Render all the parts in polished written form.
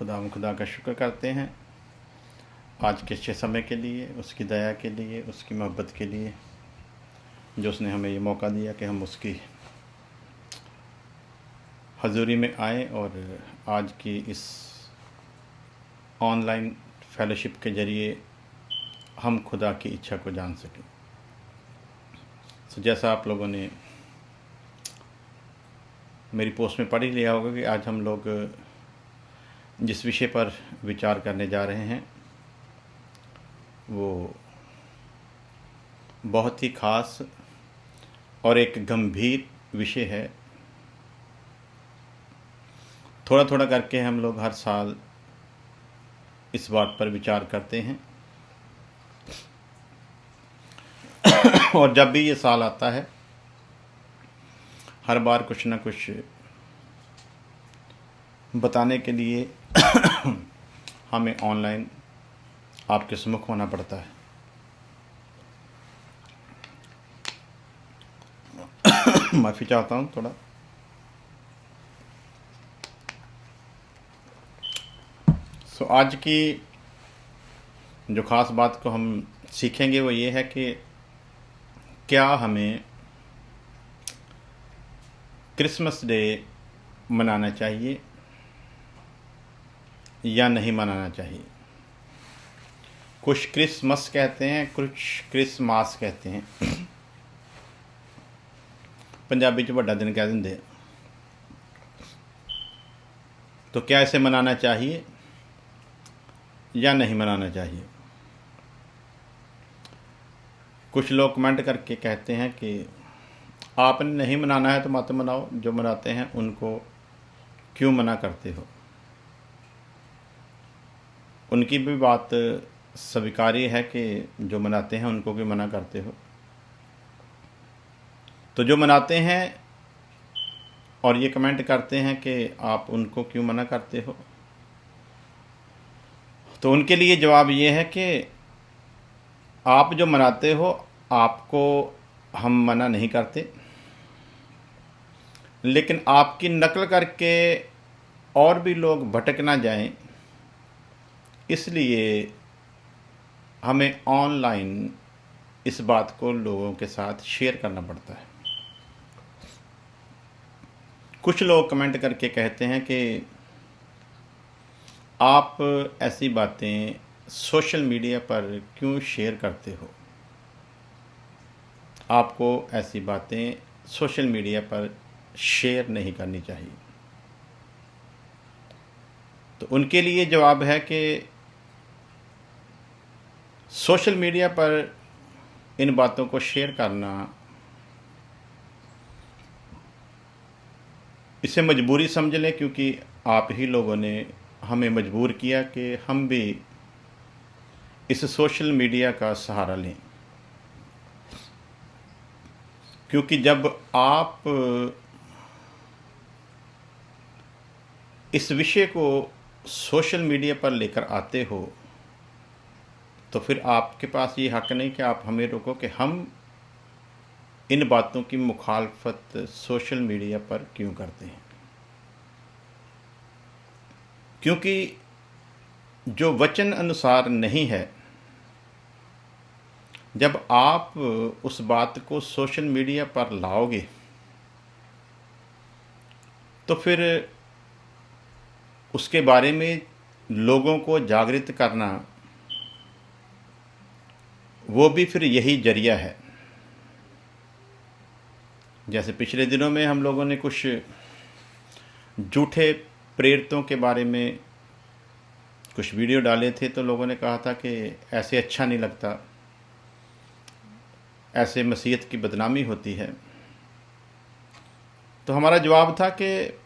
खुदा का शुक्र करते हैं आज के अच्छे समय के लिए, उसकी दया के लिए, उसकी मोहब्बत के लिए जो उसने हमें ये मौका दिया कि हम उसकी हजूरी में आए और आज की इस ऑनलाइन फेलोशिप के ज़रिए हम खुदा की इच्छा को जान सकें। तो जैसा आप लोगों ने मेरी पोस्ट में पढ़ ही लिया होगा कि आज हम लोग जिस विषय पर विचार करने जा रहे हैं वो बहुत ही ख़ास और एक गंभीर विषय है। थोड़ा थोड़ा करके हम लोग हर साल इस बात पर विचार करते हैं और जब भी ये साल आता है हर बार कुछ ना कुछ बताने के लिए हमें ऑनलाइन आपके सम्मुख होना पड़ता है। माफ़ी चाहता हूँ थोड़ा। सो आज की जो ख़ास बात को हम सीखेंगे वो ये है कि क्या हमें क्रिसमस डे मनाना चाहिए या नहीं मनाना चाहिए। कुछ क्रिसमस कहते हैं, कुछ क्रिसमास कहते हैं, पंजाबी च बड़ा दिन कह देंगे। तो क्या इसे मनाना चाहिए या नहीं मनाना चाहिए। कुछ लोग कमेंट करके कहते हैं कि आपने नहीं मनाना है तो मत मनाओ, जो मनाते हैं उनको क्यों मना करते हो। उनकी भी बात स्वीकार्य है कि जो मनाते हैं उनको क्यों मना करते हो। तो जो मनाते हैं और ये कमेंट करते हैं कि आप उनको क्यों मना करते हो, तो उनके लिए जवाब ये है कि आप जो मनाते हो आपको हम मना नहीं करते, लेकिन आपकी नकल करके और भी लोग भटक ना जाएं, इसलिए हमें ऑनलाइन इस बात को लोगों के साथ शेयर करना पड़ता है। कुछ लोग कमेंट करके कहते हैं कि आप ऐसी बातें सोशल मीडिया पर क्यों शेयर करते हो, आपको ऐसी बातें सोशल मीडिया पर शेयर नहीं करनी चाहिए। तो उनके लिए जवाब है कि सोशल मीडिया पर इन बातों को शेयर करना इसे मजबूरी समझ लें, क्योंकि आप ही लोगों ने हमें मजबूर किया कि हम भी इस सोशल मीडिया का सहारा लें। क्योंकि जब आप इस विषय को सोशल मीडिया पर लेकर आते हो तो फिर आपके पास ये हक नहीं कि आप हमें रोको कि हम इन बातों की मुखालफत सोशल मीडिया पर क्यों करते हैं। क्योंकि जो वचन अनुसार नहीं है, जब आप उस बात को सोशल मीडिया पर लाओगे तो फिर उसके बारे में लोगों को जागृत करना वो भी फिर यही जरिया है। जैसे पिछले दिनों में हम लोगों ने कुछ झूठे प्रेरितों के बारे में कुछ वीडियो डाले थे, तो लोगों ने कहा था कि ऐसे अच्छा नहीं लगता, ऐसे मसीहत की बदनामी होती है। तो हमारा जवाब था कि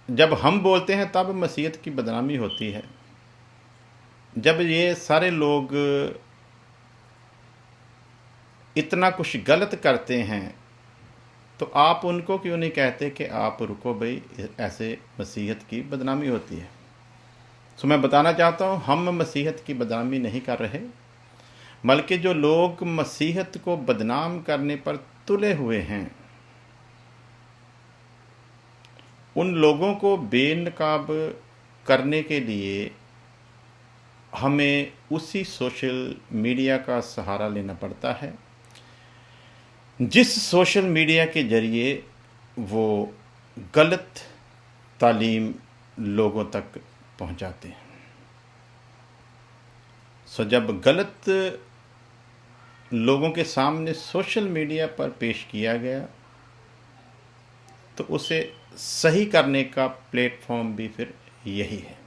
जब हम बोलते हैं तब मसीहत की बदनामी होती है। जब ये सारे लोग इतना कुछ गलत करते हैं तो आप उनको क्यों नहीं कहते कि आप रुको भाई, ऐसे मसीहत की बदनामी होती है। तो मैं बताना चाहता हूँ, हम मसीहत की बदनामी नहीं कर रहे, बल्कि जो लोग मसीहत को बदनाम करने पर तुले हुए हैं उन लोगों को बेनकाब करने के लिए हमें उसी सोशल मीडिया का सहारा लेना पड़ता है जिस सोशल मीडिया के ज़रिए वो गलत तालीम लोगों तक पहुंचाते हैं। जब गलत लोगों के सामने सोशल मीडिया पर पेश किया गया तो उसे सही करने का प्लेटफॉर्म भी फिर यही है।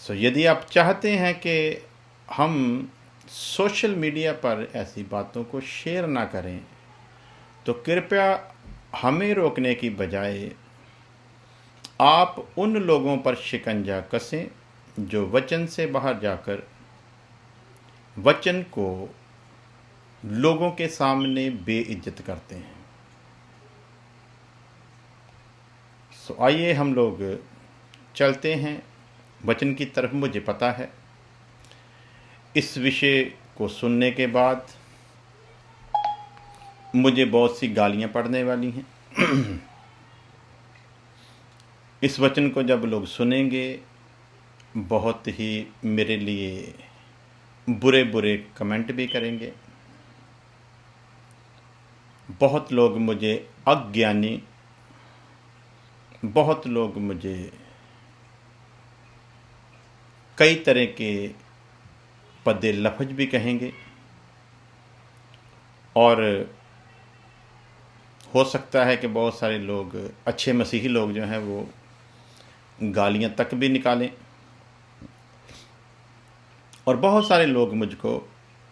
यदि आप चाहते हैं कि हम सोशल मीडिया पर ऐसी बातों को शेयर ना करें तो कृपया हमें रोकने की बजाय आप उन लोगों पर शिकंजा कसें जो वचन से बाहर जाकर वचन को लोगों के सामने बेइज्जत करते हैं। आइए हम लोग चलते हैं वचन की तरफ। मुझे पता है इस विषय को सुनने के बाद मुझे बहुत सी गालियां पड़ने वाली हैं। इस वचन को जब लोग सुनेंगे बहुत ही मेरे लिए बुरे बुरे कमेंट भी करेंगे। बहुत लोग मुझे अज्ञानी, बहुत लोग मुझे कई तरह के पदे लफ्ज भी कहेंगे और हो सकता है कि बहुत सारे लोग, अच्छे मसीही लोग जो हैं वो गालियां तक भी निकालें और बहुत सारे लोग मुझको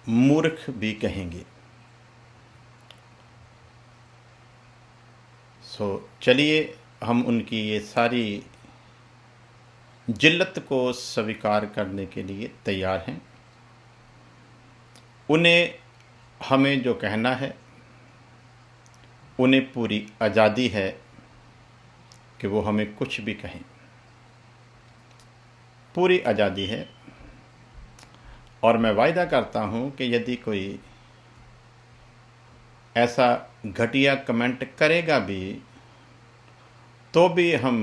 मूर्ख भी कहेंगे। चलिए हम उनकी ये सारी जिल्लत को स्वीकार करने के लिए तैयार हैं। उन्हें हमें जो कहना है, उन्हें पूरी आज़ादी है कि वो हमें कुछ भी कहें, पूरी आज़ादी है। और मैं वायदा करता हूं कि यदि कोई ऐसा घटिया कमेंट करेगा भी तो भी हम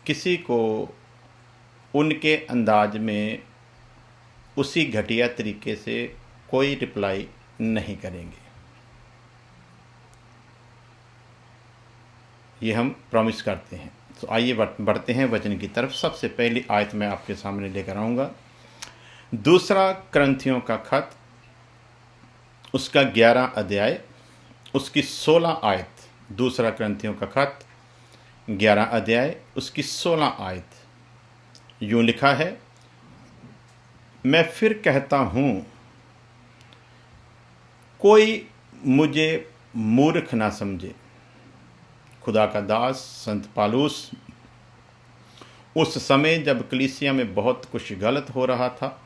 किसी को उनके अंदाज में उसी घटिया तरीके से कोई रिप्लाई नहीं करेंगे। ये हम प्रॉमिस करते हैं। तो आइए बढ़ते हैं वचन की तरफ। सबसे पहली आयत मैं आपके सामने लेकर आऊँगा, दूसरा करंथियों का खत, उसका 11 अध्याय, उसकी 16 आयत। दूसरा करंथियों का खत 11 अध्याय, उसकी 16 आयत। यूँ लिखा है, मैं फिर कहता हूँ कोई मुझे मूर्ख ना समझे। खुदा का दास संत पालूस उस समय जब कलीसिया में बहुत कुछ गलत हो रहा था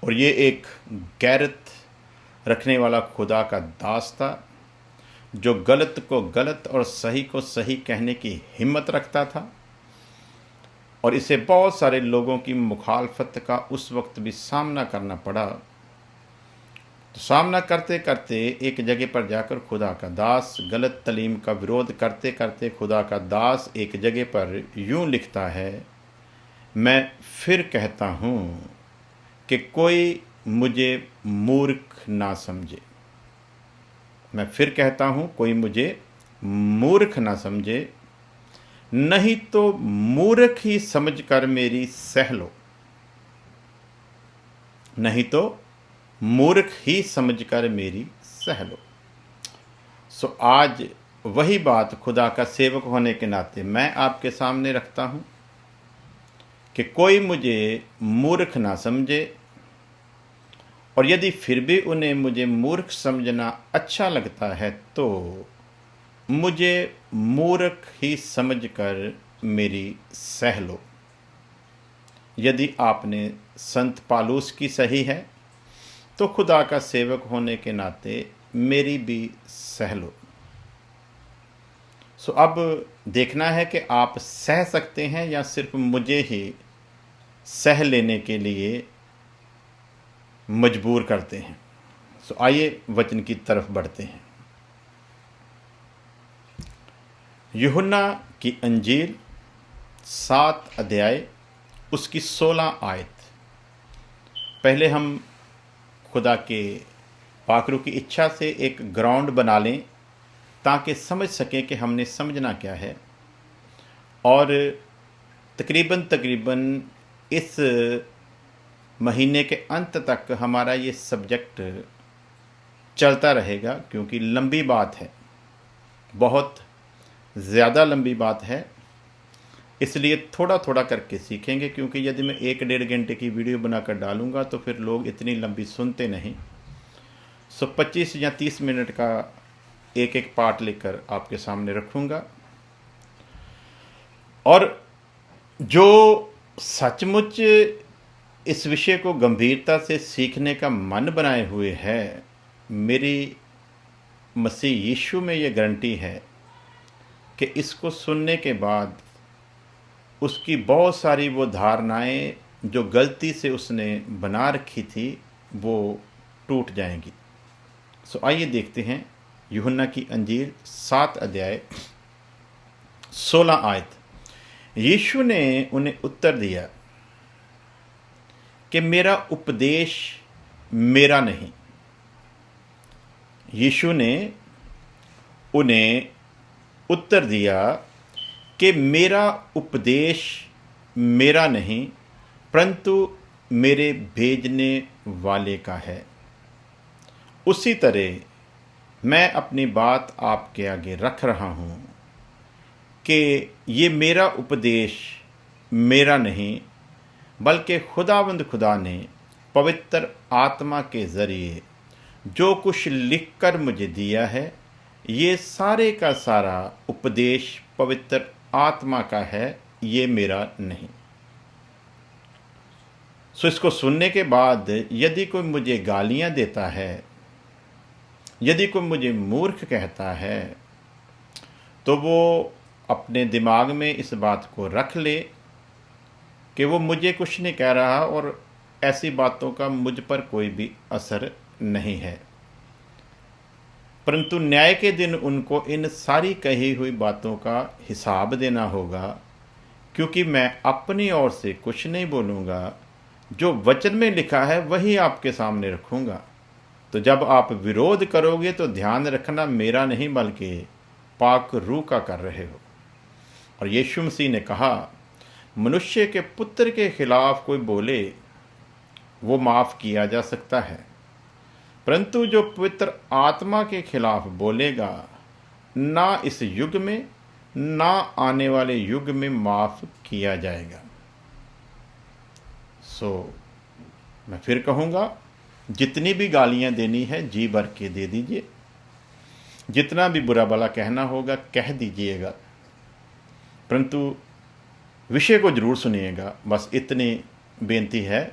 और ये एक गैरत रखने वाला खुदा का दास था जो गलत को गलत और सही को सही कहने की हिम्मत रखता था, और इसे बहुत सारे लोगों की मुखालफत का उस वक्त भी सामना करना पड़ा। तो सामना करते करते एक जगह पर जाकर खुदा का दास गलत तालीम का विरोध करते करते खुदा का दास एक जगह पर यूँ लिखता है, मैं फिर कहता हूँ कि कोई मुझे मूर्ख ना समझे। मैं फिर कहता हूँ कोई मुझे मूर्ख ना समझे, नहीं तो मूर्ख ही समझकर मेरी सह लो। नहीं तो मूर्ख ही समझकर मेरी सह लो। आज वही बात खुदा का सेवक होने के नाते मैं आपके सामने रखता हूँ कि कोई मुझे मूर्ख ना समझे, और यदि फिर भी उन्हें मुझे मूर्ख समझना अच्छा लगता है तो मुझे मूर्ख ही समझकर मेरी सह लो। यदि आपने संत पालूस की सही है तो खुदा का सेवक होने के नाते मेरी भी सह लो। अब देखना है कि आप सह सकते हैं या सिर्फ मुझे ही सह लेने के लिए मजबूर करते हैं। आइए वचन की तरफ बढ़ते हैं। यूहन्ना की अंजील 7 अध्याय उसकी 16 आयत। पहले हम खुदा के पाकरू की इच्छा से एक ग्राउंड बना लें ताकि समझ सकें कि हमने समझना क्या है, और तकरीबन इस महीने के अंत तक हमारा ये सब्जेक्ट चलता रहेगा, क्योंकि लंबी बात है, बहुत ज़्यादा लंबी बात है। इसलिए थोड़ा थोड़ा करके सीखेंगे, क्योंकि यदि मैं 1-1.5 घंटे की वीडियो बनाकर डालूंगा तो फिर लोग इतनी लंबी सुनते नहीं। 25 या 30 मिनट का एक एक पार्ट लेकर आपके सामने रखूंगा। और जो सचमुच इस विषय को गंभीरता से सीखने का मन बनाए हुए है, मेरी मसीह यीशु में ये गारंटी है कि इसको सुनने के बाद उसकी बहुत सारी वो धारणाएं जो गलती से उसने बना रखी थी वो टूट जाएंगी। सो आइए देखते हैं यूहन्ना की अंजील 7 अध्याय 16 आयत। यीशु ने उन्हें उत्तर दिया कि मेरा उपदेश मेरा नहीं। यीशु ने उन्हें उत्तर दिया कि मेरा उपदेश मेरा नहीं, परंतु मेरे भेजने वाले का है। उसी तरह मैं अपनी बात आपके आगे रख रहा हूँ कि ये मेरा उपदेश मेरा नहीं, बल्कि खुदावंद खुदा ने पवित्र आत्मा के ज़रिए जो कुछ लिखकर मुझे दिया है, ये सारे का सारा उपदेश पवित्र आत्मा का है, ये मेरा नहीं। सो इसको सुनने के बाद यदि कोई मुझे गालियाँ देता है, यदि कोई मुझे मूर्ख कहता है, तो वो अपने दिमाग में इस बात को रख ले कि वो मुझे कुछ नहीं कह रहा और ऐसी बातों का मुझ पर कोई भी असर नहीं है। परंतु न्याय के दिन उनको इन सारी कही हुई बातों का हिसाब देना होगा, क्योंकि मैं अपनी ओर से कुछ नहीं बोलूँगा, जो वचन में लिखा है वही आपके सामने रखूँगा। तो जब आप विरोध करोगे तो ध्यान रखना मेरा नहीं बल्कि पाक रूह का कर रहे हो। और यीशु मसीह ने कहा, मनुष्य के पुत्र के खिलाफ कोई बोले वो माफ़ किया जा सकता है, परंतु जो पवित्र आत्मा के खिलाफ बोलेगा, ना इस युग में ना आने वाले युग में माफ़ किया जाएगा। मैं फिर कहूँगा, जितनी भी गालियाँ देनी है जी भर के दे दीजिए, जितना भी बुरा भला कहना होगा कह दीजिएगा, परंतु विषय को जरूर सुनिएगा। बस इतनी बेनती है।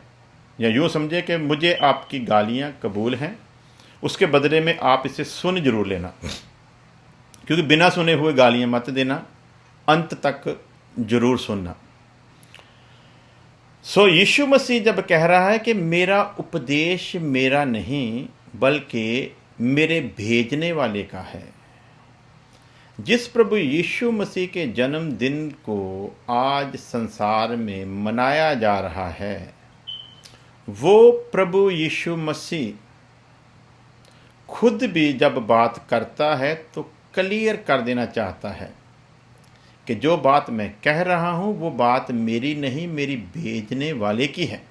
या यूँ समझे कि मुझे आपकी गालियाँ कबूल हैं, उसके बदले में आप इसे सुन जरूर लेना, क्योंकि बिना सुने हुए गालियाँ मत देना, अंत तक जरूर सुनना। यीशु मसीह जब कह रहा है कि मेरा उपदेश मेरा नहीं बल्कि मेरे भेजने वाले का है, जिस प्रभु यीशु मसीह के जन्मदिन को आज संसार में मनाया जा रहा है, वो प्रभु यीशु मसीह खुद भी जब बात करता है तो क्लियर कर देना चाहता है कि जो बात मैं कह रहा हूँ वो बात मेरी नहीं, मेरी भेजने वाले की है।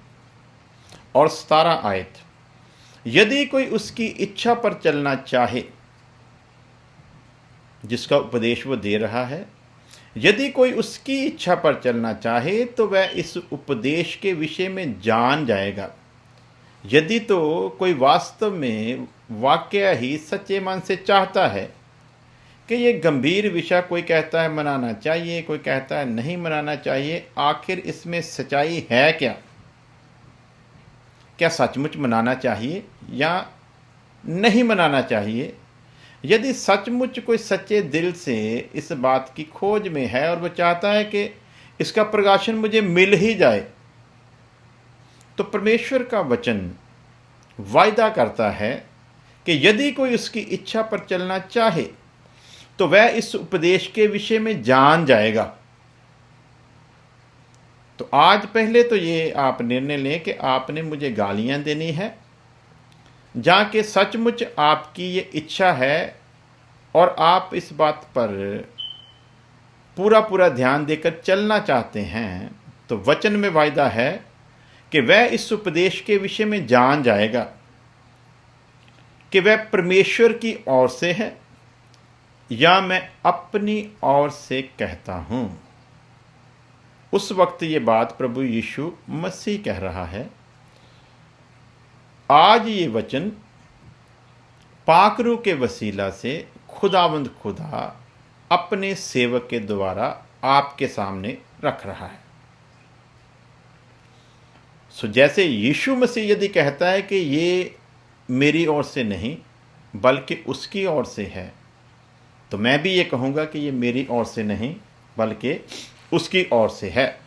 और 17 आयत, यदि कोई उसकी इच्छा पर चलना चाहे, जिसका उपदेश वो दे रहा है, यदि कोई उसकी इच्छा पर चलना चाहे तो वह इस उपदेश के विषय में जान जाएगा। यदि तो कोई वास्तव में वाकया ही सच्चे मन से चाहता है कि ये गंभीर विषय, कोई कहता है मनाना चाहिए, कोई कहता है नहीं मनाना चाहिए, आखिर इसमें सच्चाई है क्या? क्या सचमुच मनाना चाहिए या नहीं मनाना चाहिए? यदि सचमुच कोई सच्चे दिल से इस बात की खोज में है और वो चाहता है कि इसका प्रकाशन मुझे मिल ही जाए, तो परमेश्वर का वचन वायदा करता है कि यदि कोई उसकी इच्छा पर चलना चाहे तो वह इस उपदेश के विषय में जान जाएगा। तो आज पहले तो ये आप निर्णय लें कि आपने मुझे गालियां देनी है, जाके सचमुच आपकी ये इच्छा है और आप इस बात पर पूरा पूरा ध्यान देकर चलना चाहते हैं, तो वचन में वायदा है कि वह इस उपदेश के विषय में जान जाएगा कि वह परमेश्वर की ओर से है या मैं अपनी ओर से कहता हूं। उस वक्त ये बात प्रभु यीशु मसीह कह रहा है। आज ये वचन पाकरू के वसीला से खुदावंद खुदा अपने सेवक के द्वारा आपके सामने रख रहा है। सो जैसे यीशु मसीह यदि कहता है कि ये मेरी ओर से नहीं बल्कि उसकी ओर से है, तो मैं भी ये कहूँगा कि ये मेरी ओर से नहीं बल्कि उसकी ओर से है,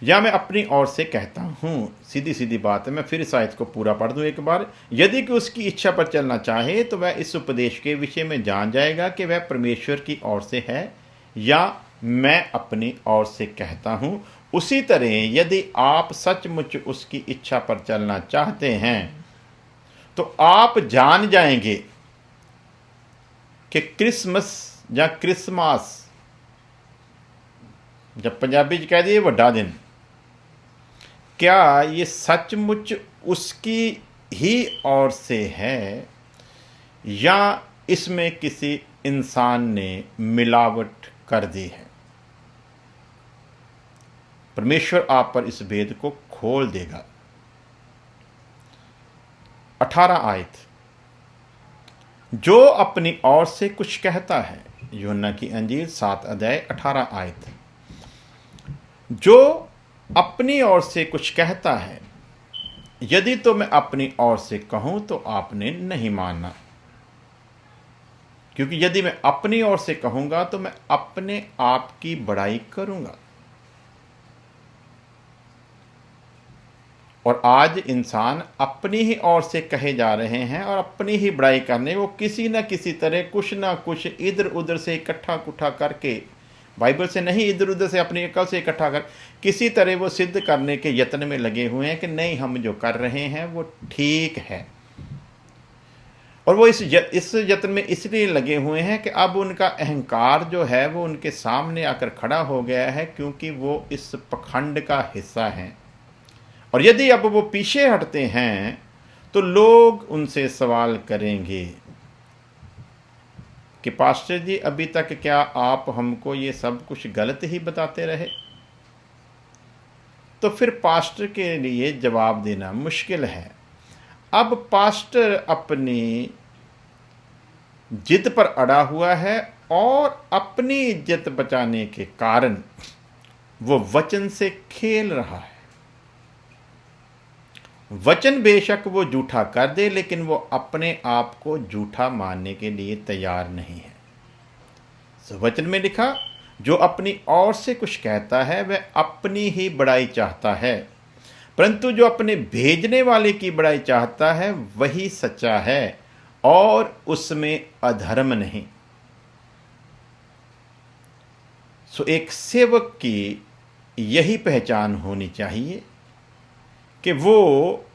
या मैं अपनी ओर से कहता हूँ। सीधी सीधी बात है। मैं फिर इस आयत को पूरा पढ़ दूँ एक बार। यदि कि उसकी इच्छा पर चलना चाहे तो वह इस उपदेश के विषय में जान जाएगा कि वह परमेश्वर की ओर से है या मैं अपनी ओर से कहता हूँ। उसी तरह यदि आप सचमुच उसकी इच्छा पर चलना चाहते हैं तो आप जान जाएंगे कि क्रिसमस या क्रिसमस, जब पंजाबी च कह दिए वड्डा दिन, क्या ये सचमुच उसकी ही ओर से है या इसमें किसी इंसान ने मिलावट कर दी है। परमेश्वर आप पर इस भेद को खोल देगा। 18 आयत, जो अपनी ओर से कुछ कहता है, यूहन्ना की अंजील 7 अध्याय 18 आयत, जो अपनी ओर से कुछ कहता है, यदि तो मैं अपनी ओर से कहूं तो आपने नहीं मानना, क्योंकि यदि मैं अपनी ओर से कहूंगा तो मैं अपने आप की बड़ाई करूंगा। और आज इंसान अपनी ही ओर से कहे जा रहे हैं और अपनी ही बड़ाई करने वो किसी न किसी तरह कुछ ना कुछ इधर उधर से इकट्ठा कुट्ठा करके, बाइबल से नहीं, इधर उधर से अपनी अकल से इकट्ठा कर किसी तरह वो सिद्ध करने के यत्न में लगे हुए हैं कि नहीं, हम जो कर रहे हैं वो ठीक है। और वो इस यत्न में इसलिए लगे हुए हैं कि अब उनका अहंकार जो है वो उनके सामने आकर खड़ा हो गया है, क्योंकि वो इस पखंड का हिस्सा हैं। और यदि अब वो पीछे हटते हैं तो लोग उनसे सवाल करेंगे कि पास्टर जी, अभी तक क्या आप हमको ये सब कुछ गलत ही बताते रहे? तो फिर पास्टर के लिए जवाब देना मुश्किल है। अब पास्टर अपनी जिद पर अड़ा हुआ है और अपनी इज्जत बचाने के कारण वो वचन से खेल रहा है। वचन बेशक वो झूठा कर दे, लेकिन वो अपने आप को झूठा मानने के लिए तैयार नहीं है। तो वचन में लिखा, जो अपनी ओर से कुछ कहता है वह अपनी ही बड़ाई चाहता है, परंतु जो अपने भेजने वाले की बड़ाई चाहता है वही सच्चा है और उसमें अधर्म नहीं। सो एक सेवक की यही पहचान होनी चाहिए कि वो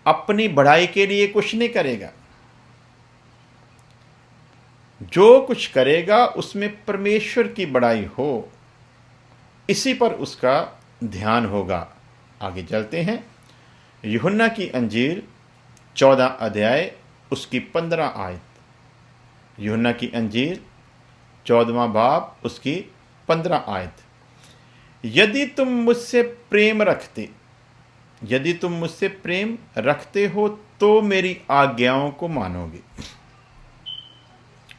अपनी बढ़ाई के लिए कुछ नहीं करेगा। जो कुछ करेगा उसमें परमेश्वर की बढ़ाई हो, इसी पर उसका ध्यान होगा। आगे चलते हैं। यूहन्ना की अंजील 14 अध्याय उसकी 15 आयत। यूहन्ना की अंजील 14वां बाब उसकी 15 आयत। यदि तुम मुझसे प्रेम रखते हो तो मेरी आज्ञाओं को मानोगे।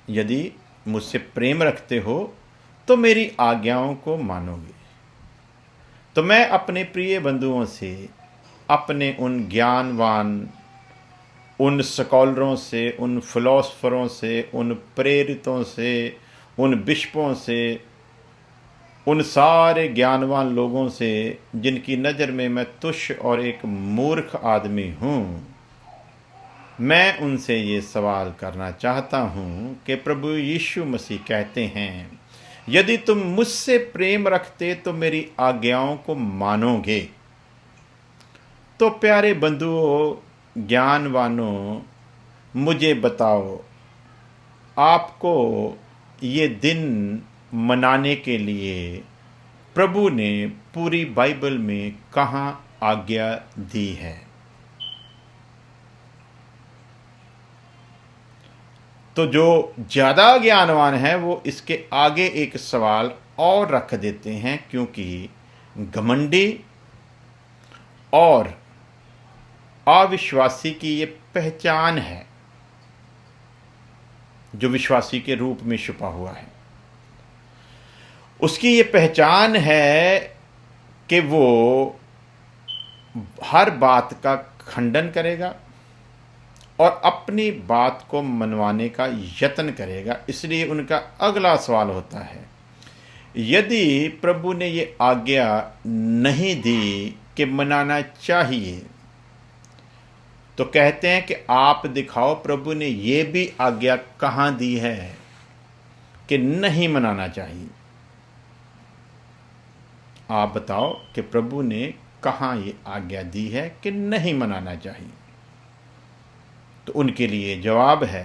यदि मुझसे प्रेम रखते हो तो मेरी आज्ञाओं को मानोगे। तो मैं अपने प्रिय बंधुओं से, अपने उन ज्ञानवान, उन स्कॉलरों से, उन फिलोसफरों से, उन प्रेरितों से, उन बिशपों से, उन सारे ज्ञानवान लोगों से जिनकी नज़र में मैं तुच्छ और एक मूर्ख आदमी हूँ, मैं उनसे ये सवाल करना चाहता हूँ कि प्रभु यीशु मसीह कहते हैं, यदि तुम मुझसे प्रेम रखते तो मेरी आज्ञाओं को मानोगे। तो प्यारे बंधुओं, ज्ञानवानों, मुझे बताओ, आपको ये दिन मनाने के लिए प्रभु ने पूरी बाइबल में कहाँ आज्ञा दी है? तो जो ज़्यादा ज्ञानवान है वो इसके आगे एक सवाल और रख देते हैं, क्योंकि घमंडी और अविश्वासी की ये पहचान है जो विश्वासी के रूप में छुपा हुआ है। उसकी ये पहचान है कि वो हर बात का खंडन करेगा और अपनी बात को मनवाने का यत्न करेगा। इसलिए उनका अगला सवाल होता है, यदि प्रभु ने ये आज्ञा नहीं दी कि मनाना चाहिए, तो कहते हैं कि आप दिखाओ प्रभु ने ये भी आज्ञा कहाँ दी है कि नहीं मनाना चाहिए। आप बताओ कि प्रभु ने कहाँ ये आज्ञा दी है कि नहीं मनाना चाहिए। तो उनके लिए जवाब है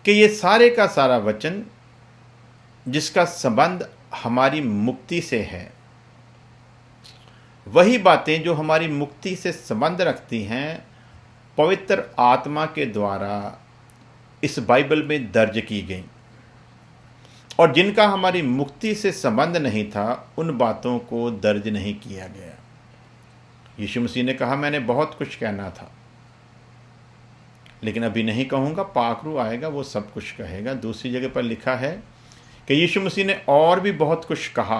कि ये सारे का सारा वचन जिसका संबंध हमारी मुक्ति से है, वही बातें जो हमारी मुक्ति से संबंध रखती हैं, पवित्र आत्मा के द्वारा इस बाइबल में दर्ज की गई, और जिनका हमारी मुक्ति से संबंध नहीं था उन बातों को दर्ज नहीं किया गया। यीशु मसीह ने कहा, मैंने बहुत कुछ कहना था लेकिन अभी नहीं कहूँगा, पाखरू आएगा वो सब कुछ कहेगा। दूसरी जगह पर लिखा है कि यीशु मसीह ने और भी बहुत कुछ कहा,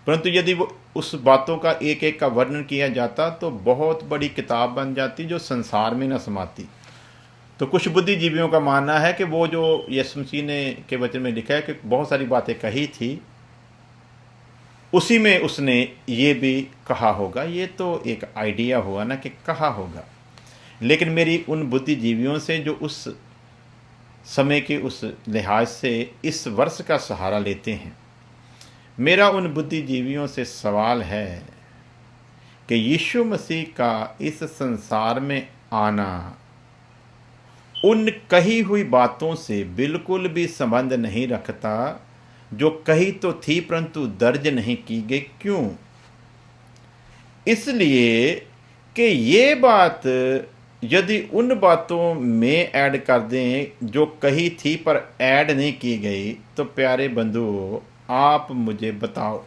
परंतु यदि वो उस बातों का एक एक का वर्णन किया जाता तो बहुत बड़ी किताब बन जाती जो संसार में न समाती। तो कुछ बुद्धिजीवियों का मानना है कि वो जो यीशु मसीह ने के वचन में लिखा है कि बहुत सारी बातें कही थी, उसी में उसने ये भी कहा होगा। ये तो एक आइडिया हुआ ना कि कहा होगा, लेकिन मेरी उन बुद्धिजीवियों से जो उस समय के उस लिहाज से इस वर्ष का सहारा लेते हैं, मेरा उन बुद्धिजीवियों से सवाल है कि यीशु मसीह का इस संसार में आना उन कही हुई बातों से बिल्कुल भी संबंध नहीं रखता जो कही तो थी परंतु दर्ज नहीं की गई। क्यों? इसलिए कि ये बात यदि उन बातों में ऐड कर दें जो कही थी पर ऐड नहीं की गई, तो प्यारे बंधुओं, आप मुझे बताओ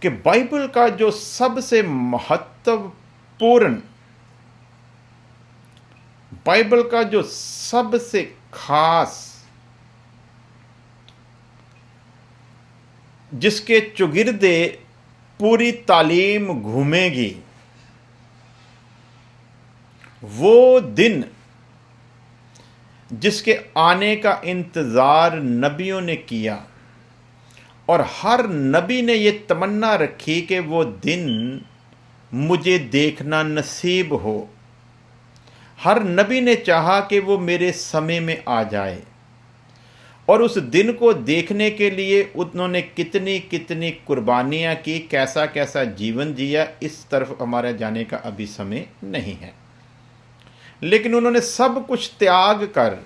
कि बाइबल का जो सबसे महत्वपूर्ण, बाइबल का जो सबसे खास, जिसके चुगिर्दे पूरी तालीम घूमेगी, वो दिन जिसके आने का इंतज़ार नबियों ने किया और हर नबी ने ये तमन्ना रखी कि वो दिन मुझे देखना नसीब हो। हर नबी ने चाहा कि वो मेरे समय में आ जाए, और उस दिन को देखने के लिए उन्होंने कितनी कितनी कुर्बानियाँ की, कैसा कैसा जीवन जिया, इस तरफ हमारा जाने का अभी समय नहीं है। लेकिन उन्होंने सब कुछ त्याग कर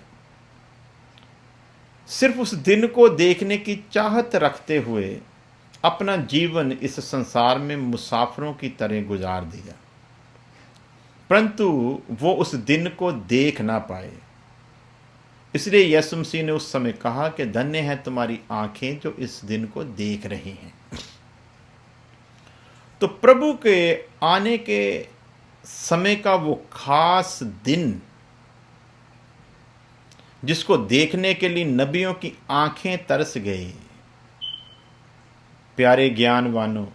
सिर्फ उस दिन को देखने की चाहत रखते हुए अपना जीवन इस संसार में मुसाफिरों की तरह गुजार दिया, परंतु वो उस दिन को देख ना पाए। इसलिए यीशु मसीह ने उस समय कहा कि धन्य है तुम्हारी आंखें जो इस दिन को देख रही हैं। तो प्रभु के आने के समय का वो खास दिन जिसको देखने के लिए नबियों की आंखें तरस गई। प्यारे ज्ञानवानों,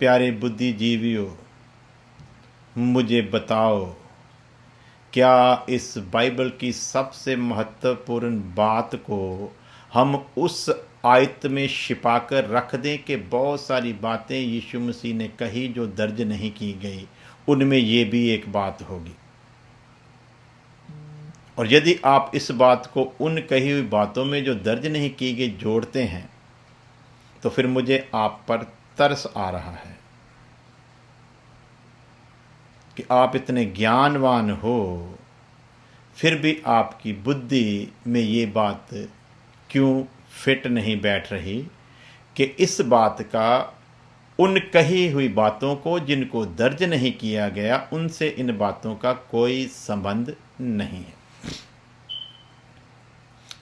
प्यारे बुद्धिजीवियों, मुझे बताओ, क्या इस बाइबल की सबसे महत्वपूर्ण बात को हम उस आयत में छिपा कर रख दें कि बहुत सारी बातें यीशु मसीह ने कही जो दर्ज नहीं की गई, उनमें ये भी एक बात होगी। और यदि आप इस बात को उन कही हुई बातों में जो दर्ज नहीं की गई जोड़ते हैं, तो फिर मुझे आप पर तरस आ रहा है कि आप इतने ज्ञानवान हो, फिर भी आपकी बुद्धि में ये बात क्यों फिट नहीं बैठ रही कि इस बात का उन कही हुई बातों को जिनको दर्ज नहीं किया गया, उनसे इन बातों का कोई संबंध नहीं है।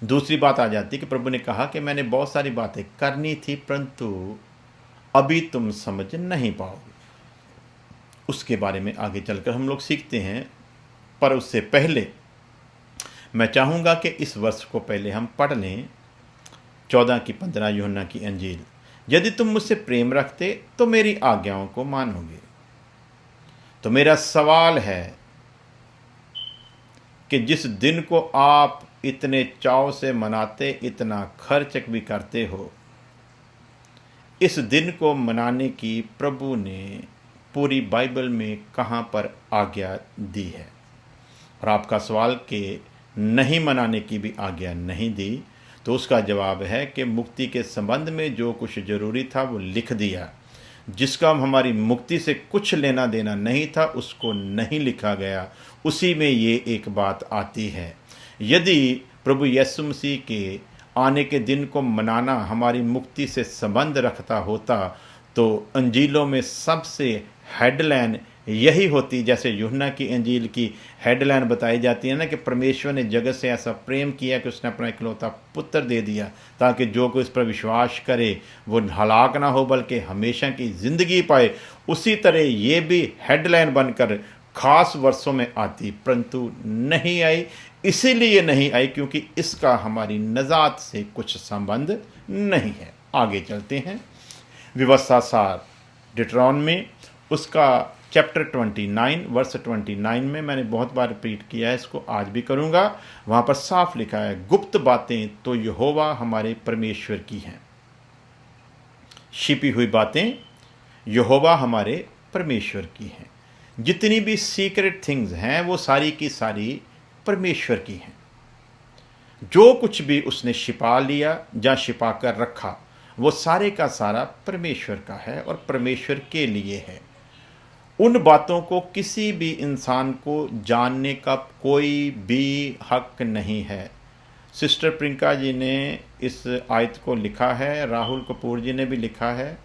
दूसरी बात आ जाती कि प्रभु ने कहा कि मैंने बहुत सारी बातें करनी थी, परंतु अभी तुम समझ नहीं पाओगे। उसके बारे में आगे चलकर हम लोग सीखते हैं, पर उससे पहले मैं चाहूँगा कि इस वर्ष को पहले हम पढ़ लें 14 की 15 यूहन्ना की अंजील। यदि तुम मुझसे प्रेम रखते तो मेरी आज्ञाओं को मानोगे। तो मेरा सवाल है कि जिस दिन को आप इतने चाव से मनाते, इतना खर्च भी करते हो, इस दिन को मनाने की प्रभु ने पूरी बाइबल में कहाँ पर आज्ञा दी है? और आपका सवाल कि नहीं मनाने की भी आज्ञा नहीं दी, तो उसका जवाब है कि मुक्ति के संबंध में जो कुछ ज़रूरी था वो लिख दिया। जिसका हमारी मुक्ति से कुछ लेना देना नहीं था उसको नहीं लिखा गया। उसी में ये एक बात आती है, यदि प्रभु यीशु मसीह के आने के दिन को मनाना हमारी मुक्ति से संबंध रखता होता, तो अंजीलों में सबसे हेडलाइन यही होती, जैसे यूहन्ना की अंजील की हेडलाइन बताई जाती है ना, कि परमेश्वर ने जगत से ऐसा प्रेम किया कि उसने अपना इकलौता पुत्र दे दिया, ताकि जो कोई इस पर विश्वास करे वो हलाक ना हो बल्कि हमेशा की ज़िंदगी पाए। उसी तरह ये भी हेडलाइन बनकर खास वर्षों में आती, परंतु नहीं आई। इसीलिए नहीं आई क्योंकि इसका हमारी नजात से कुछ संबंध नहीं है। आगे चलते हैं। व्यवस्था सार डिट्रॉनमी उसका चैप्टर 29 वर्स 29 में मैंने बहुत बार रिपीट किया है, इसको आज भी करूँगा। वहाँ पर साफ लिखा है, गुप्त बातें तो यहोवा हमारे परमेश्वर की हैं। छिपी हुई बातें यहोवा हमारे परमेश्वर की हैं। जितनी भी सीक्रेट थिंग्स हैं वो सारी की सारी परमेश्वर की हैं। जो कुछ भी उसने छिपा लिया या छिपा कर रखा, वो सारे का सारा परमेश्वर का है और परमेश्वर के लिए है। उन बातों को किसी भी इंसान को जानने का कोई भी हक नहीं है। सिस्टर प्रियंका जी ने इस आयत को लिखा है, राहुल कपूर जी ने भी लिखा है।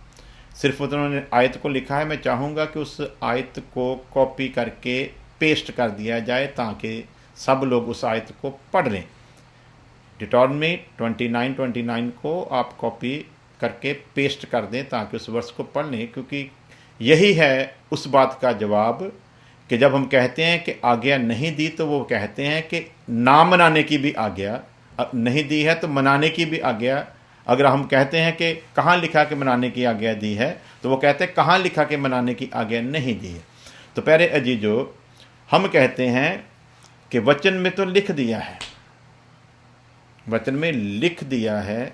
सिर्फ उन्होंने आयत को लिखा है। मैं चाहूँगा कि उस आयत को कॉपी करके पेस्ट कर दिया जाए ताकि सब लोग उस आयत को पढ़ लें। डिटॉर्मी 29 को आप कॉपी करके पेस्ट कर दें ताकि उस वर्ष को पढ़ लें, क्योंकि यही है उस बात का जवाब कि जब हम कहते हैं कि आज्ञा नहीं दी, तो वो कहते हैं कि ना मनाने की भी आज्ञा नहीं दी है, तो मनाने की भी आज्ञा। अगर हम कहते हैं कि कहाँ लिखा के मनाने की आज्ञा दी है, तो वो कहते हैं कहाँ लिखा के मनाने की आज्ञा नहीं दी है। तो प्यारे अजीजों, हम कहते हैं कि वचन में तो लिख दिया है, वचन में लिख दिया है,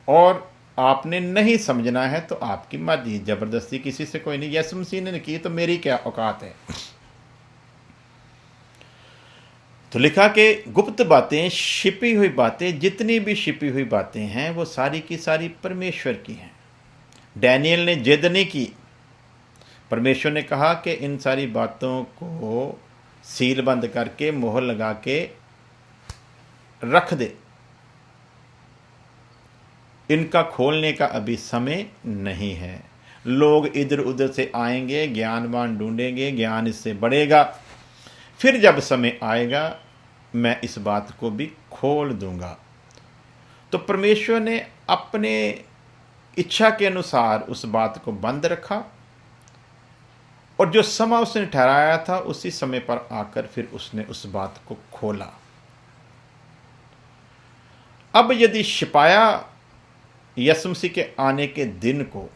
और आपने नहीं समझना है तो आपकी मर्जी, जबरदस्ती किसी से कोई नहीं। यीशु मसीह ने की तो मेरी क्या औकात है। तो लिखा कि गुप्त बातें, छिपी हुई बातें, जितनी भी छिपी हुई बातें हैं वो सारी की सारी परमेश्वर की हैं। डैनियल ने जिद नहीं की। परमेश्वर ने कहा कि इन सारी बातों को सील बंद करके मोहर लगा के रख दे, इनका खोलने का अभी समय नहीं है। लोग इधर उधर से आएंगे, ज्ञानवान ढूंढेंगे, ज्ञान इससे बढ़ेगा, फिर जब समय आएगा मैं इस बात को भी खोल दूंगा। तो परमेश्वर ने अपने इच्छा के अनुसार उस बात को बंद रखा, और जो समय उसने ठहराया था उसी समय पर आकर फिर उसने उस बात को खोला। अब यदि छिपाया यीशु मसीह के आने के दिन को,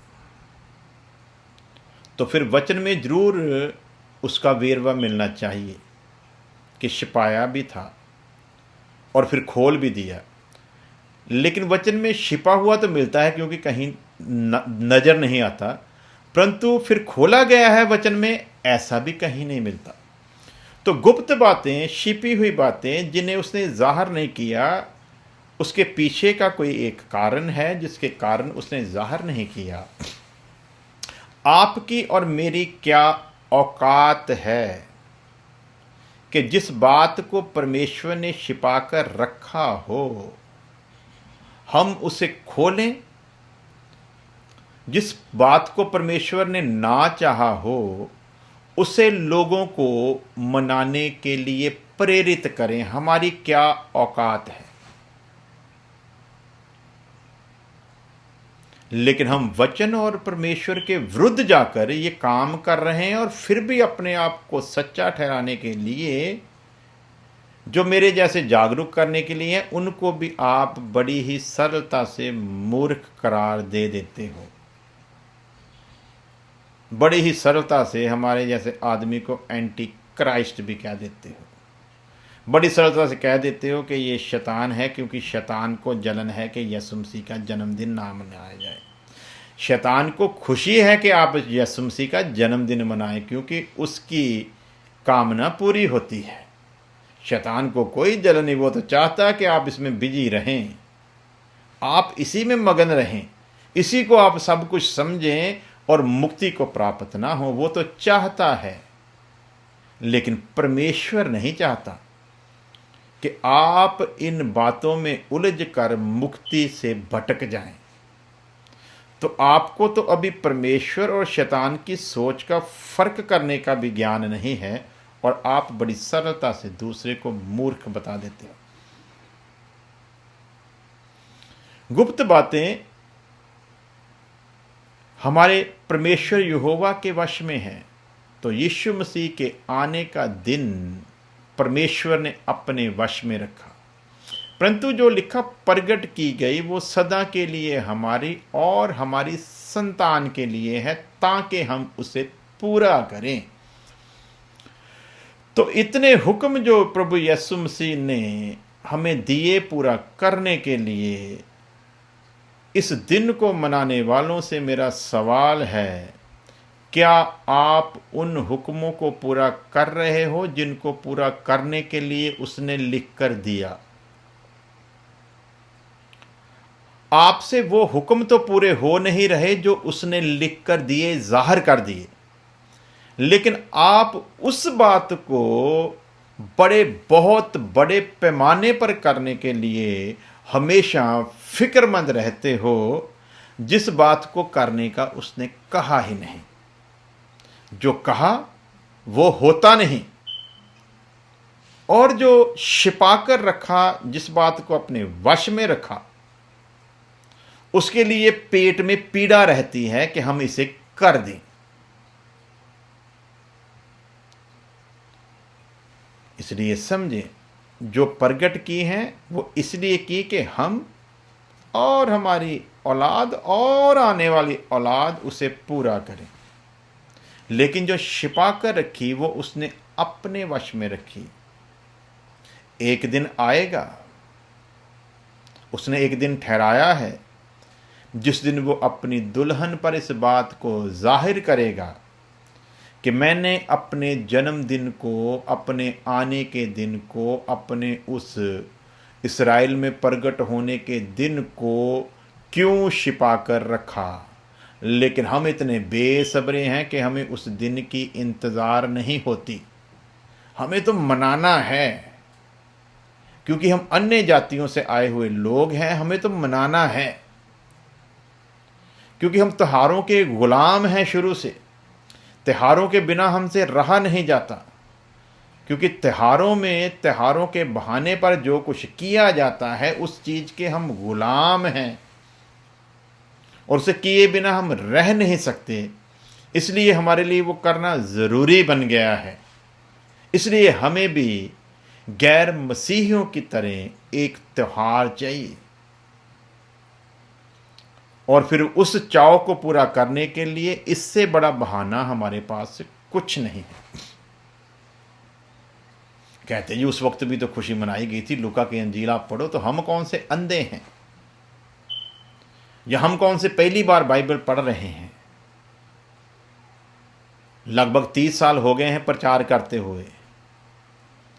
तो फिर वचन में जरूर उसका वेरवा मिलना चाहिए कि छिपाया भी था और फिर खोल भी दिया। लेकिन वचन में छिपा हुआ तो मिलता है क्योंकि कहीं नजर नहीं आता, परंतु फिर खोला गया है वचन में, ऐसा भी कहीं नहीं मिलता। तो गुप्त बातें, छिपी हुई बातें जिन्हें उसने जाहिर नहीं किया, उसके पीछे का कोई एक कारण है जिसके कारण उसने जाहिर नहीं किया। आपकी और मेरी क्या औकात है कि जिस बात को परमेश्वर ने छिपाकर रखा हो हम उसे खोलें, जिस बात को परमेश्वर ने ना चाहा हो उसे लोगों को मनाने के लिए प्रेरित करें। हमारी क्या औकात है। लेकिन हम वचन और परमेश्वर के विरुद्ध जाकर ये काम कर रहे हैं और फिर भी अपने आप को सच्चा ठहराने के लिए, जो मेरे जैसे जागरूक करने के लिए हैं, उनको भी आप बड़ी ही सरलता से मूर्ख करार दे देते हो। बड़ी ही सरलता से हमारे जैसे आदमी को एंटी क्राइस्ट भी कह देते हो। बड़ी सरलता से कह देते हो कि ये शैतान है, क्योंकि शैतान को जलन है कि यीशु मसीह का जन्मदिन ना मनाया जाए। शैतान को खुशी है कि आप यीशु मसीह का जन्मदिन मनाएं, क्योंकि उसकी कामना पूरी होती है। शैतान को कोई जलन नहीं, वो तो चाहता है कि आप इसमें बिजी रहें, आप इसी में मगन रहें, इसी को आप सब कुछ समझें और मुक्ति को प्राप्त ना हो। वो तो चाहता है, लेकिन परमेश्वर नहीं चाहता कि आप इन बातों में उलझ कर मुक्ति से भटक जाएं। तो आपको तो अभी परमेश्वर और शैतान की सोच का फर्क करने का भी ज्ञान नहीं है, और आप बड़ी सरलता से दूसरे को मूर्ख बता देते हो। गुप्त बातें हमारे परमेश्वर यहोवा के वश में है। तो यीशु मसीह के आने का दिन परमेश्वर ने अपने वश में रखा, परंतु जो लिखा प्रगट की गई वो सदा के लिए हमारी और हमारी संतान के लिए है, ताकि हम उसे पूरा करें। तो इतने हुक्म जो प्रभु यीशु मसीह ने हमें दिए पूरा करने के लिए, इस दिन को मनाने वालों से मेरा सवाल है, क्या आप उन हुक्मों को पूरा कर रहे हो जिनको पूरा करने के लिए उसने लिख कर दिया? आपसे वो हुक्म तो पूरे हो नहीं रहे जो उसने लिख कर दिए, जाहिर कर दिए, लेकिन आप उस बात को बहुत बड़े पैमाने पर करने के लिए हमेशा फिक्रमंद रहते हो, जिस बात को करने का उसने कहा ही नहीं। जो कहा वो होता नहीं, और जो छिपाकर रखा, जिस बात को अपने वश में रखा, उसके लिए पेट में पीड़ा रहती है कि हम इसे कर दें। इसलिए समझें, जो प्रगट की हैं वो इसलिए की कि हम और हमारी औलाद और आने वाली औलाद उसे पूरा करें। लेकिन जो छिपा कर रखी वो उसने अपने वश में रखी। एक दिन आएगा, उसने एक दिन ठहराया है, जिस दिन वो अपनी दुल्हन पर इस बात को जाहिर करेगा कि मैंने अपने जन्मदिन को, अपने आने के दिन को, अपने उस इस्राएल में प्रगट होने के दिन को क्यों छिपा कर रखा। लेकिन हम इतने बेसब्रे हैं कि हमें उस दिन की इंतज़ार नहीं होती। हमें तो मनाना है, क्योंकि हम अन्य जातियों से आए हुए लोग हैं। हमें तो मनाना है, क्योंकि हम त्योहारों के गुलाम हैं शुरू से। त्योहारों के बिना हमसे रहा नहीं जाता, क्योंकि त्योहारों में, त्योहारों के बहाने पर जो कुछ किया जाता है उस चीज़ के हम गुलाम हैं, और उसे किए बिना हम रह नहीं सकते। इसलिए हमारे लिए वो करना ज़रूरी बन गया है। इसलिए हमें भी गैर मसीहियों की तरह एक त्यौहार चाहिए, और फिर उस चाव को पूरा करने के लिए इससे बड़ा बहाना हमारे पास कुछ नहीं है। कहते जी उस वक्त भी तो खुशी मनाई गई थी, लूका की अंजील आप पढ़ो तो हम कौन से अंधे हैं। या हम कौन से पहली बार बाइबल पढ़ रहे हैं, लगभग 30 साल हो गए हैं प्रचार करते हुए,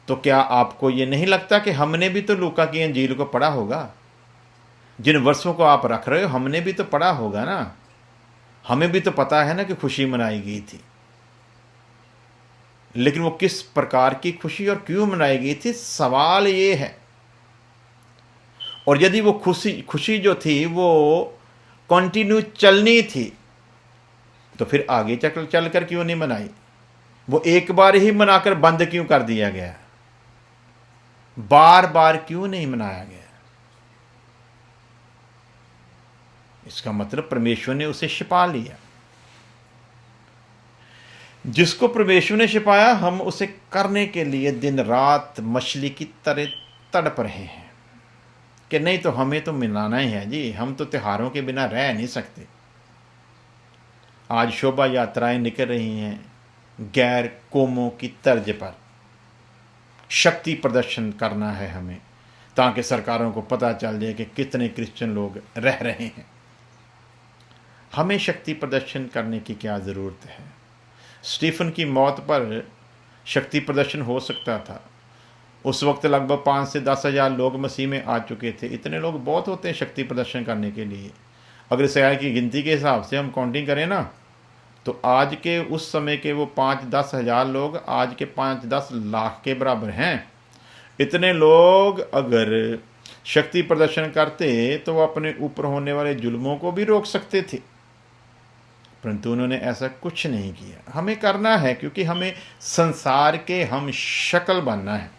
तो क्या आपको ये नहीं लगता कि हमने भी तो लूका की अंजील को पढ़ा होगा? जिन वर्षों को आप रख रहे हो हमने भी तो पढ़ा होगा ना। हमें भी तो पता है ना कि खुशी मनाई गई थी, लेकिन वो किस प्रकार की खुशी और क्यों मनाई गई थी, सवाल ये है। और यदि वो खुशी जो थी वो कंटिन्यू चलनी थी, तो फिर आगे चल कर क्यों नहीं मनाई? वो एक बार ही मनाकर बंद क्यों कर दिया गया? बार बार क्यों नहीं मनाया गया? इसका मतलब परमेश्वर ने उसे छिपा लिया। जिसको परमेश्वर ने छिपाया, हम उसे करने के लिए दिन रात मछली की तरह तड़प रहे हैं कि नहीं तो हमें तो मनाना ही है जी, हम तो त्योहारों के बिना रह नहीं सकते। आज शोभा यात्राएं निकल रही हैं गैर कौमों की तर्ज पर। शक्ति प्रदर्शन करना है हमें, ताकि सरकारों को पता चल जाए कि कितने क्रिश्चियन लोग रह रहे हैं। हमें शक्ति प्रदर्शन करने की क्या ज़रूरत है? स्टीफन की मौत पर शक्ति प्रदर्शन हो सकता था। उस वक्त लगभग 5 से 10 हज़ार लोग मसीह में आ चुके थे। इतने लोग बहुत होते हैं शक्ति प्रदर्शन करने के लिए। अगर इसराइल की गिनती के हिसाब से हम काउंटिंग करें ना, तो आज के उस समय के वो 5-10 हज़ार लोग आज के 5-10 लाख के बराबर हैं। इतने लोग अगर शक्ति प्रदर्शन करते तो वो अपने ऊपर होने वाले जुल्मों को भी रोक सकते थे, परंतु उन्होंने ऐसा कुछ नहीं किया। हमें करना है, क्योंकि हमें संसार के हम शक्ल बनना है।